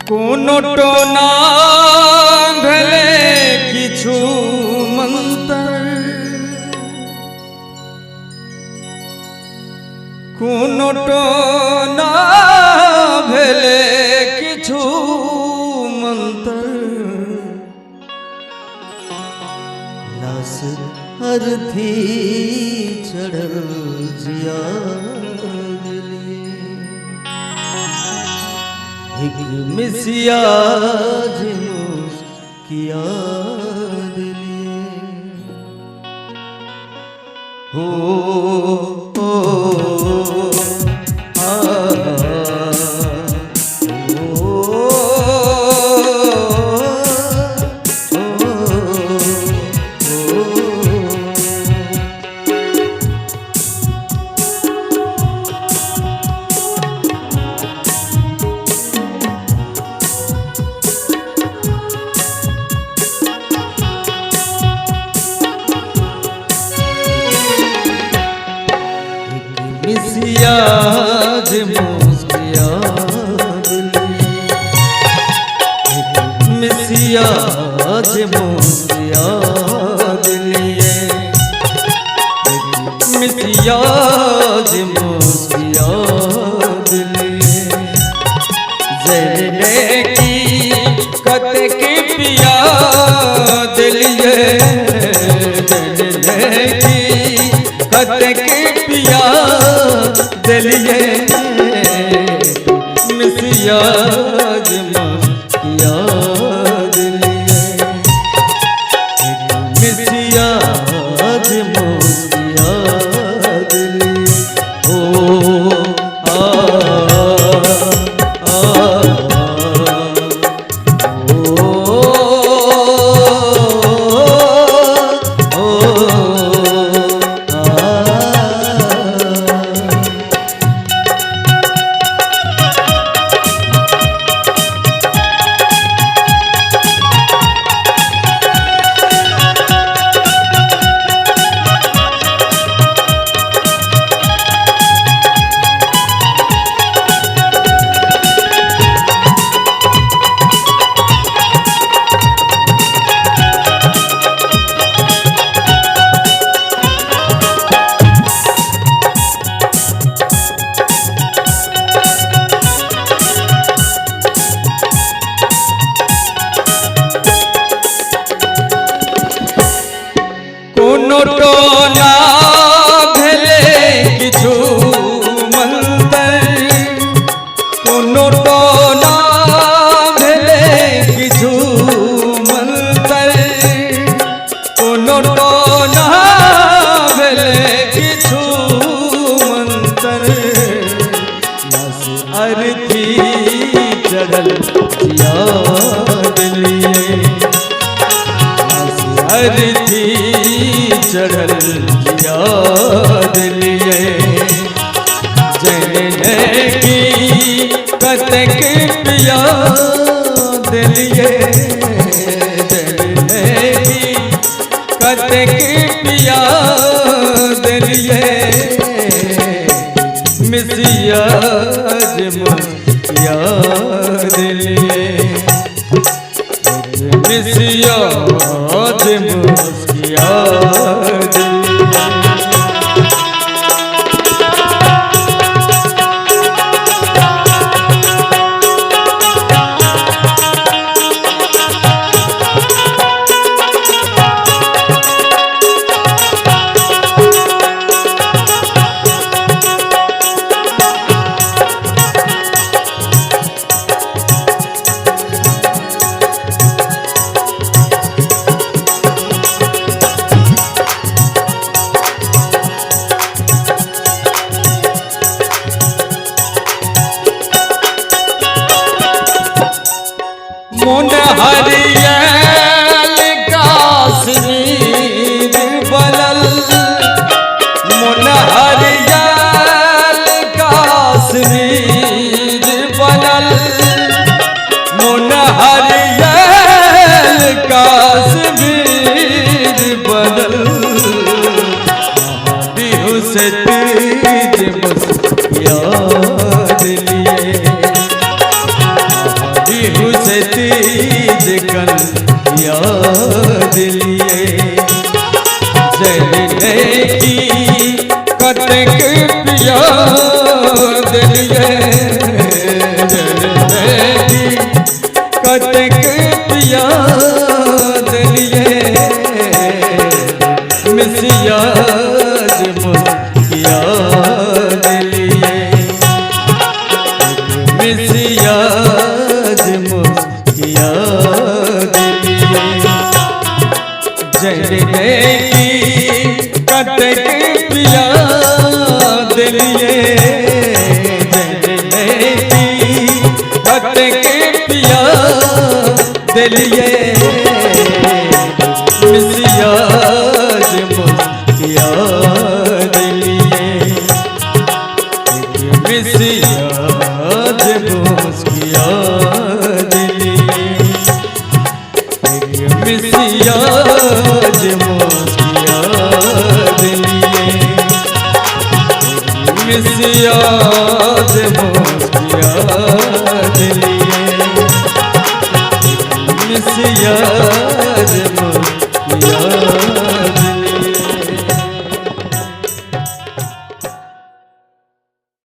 कोनोटो ना भेले किछु मंतर कोनोटो ना भेले किछु मंतर लास अर्थी चढ़ल जिया एक मिसिया किया हो मिसिया मुस्किया मिसिया मुस्किया दिलिए मिसिया मुस्किया दिलिए जरने की कत की पिया दिलिए जरने की कत की पिया दिलिए मिसिया किया दिलिए मिसिया किया दिलिए ओ कोनोटो ना भेले किछु मंतर कोनोटो ना भेले किछु मंतर कोनोटो ना भेले किछु मंतर बस अर्थी चढ़ल जिया दिलिए अर्थी चढ़ल जिया दिलिए जरने की कतक पिया दिलिए जरने की कतक पिया दिलिए मिसिया किया दिलिए मिसिया किया मन हरियल काश्मीर बनल मन हरियल काश्मीर बनल मन हरियल काश्मीर बनल बिहु से तीज बस याद लिए दिलिए कतक पिया दिलिए मिसिया मुस्किया दिलिए मिसिया मुस्किया दिलिए जलने की कतक पिया दिलिए जलने की कतक पिया दिलिए मिसिया मुस्किया दिलिए मिसिया मुस्किया दिलिए मिसिया मुस्किया दिलिए मिसिया मुस्किया दिलिए मिसिया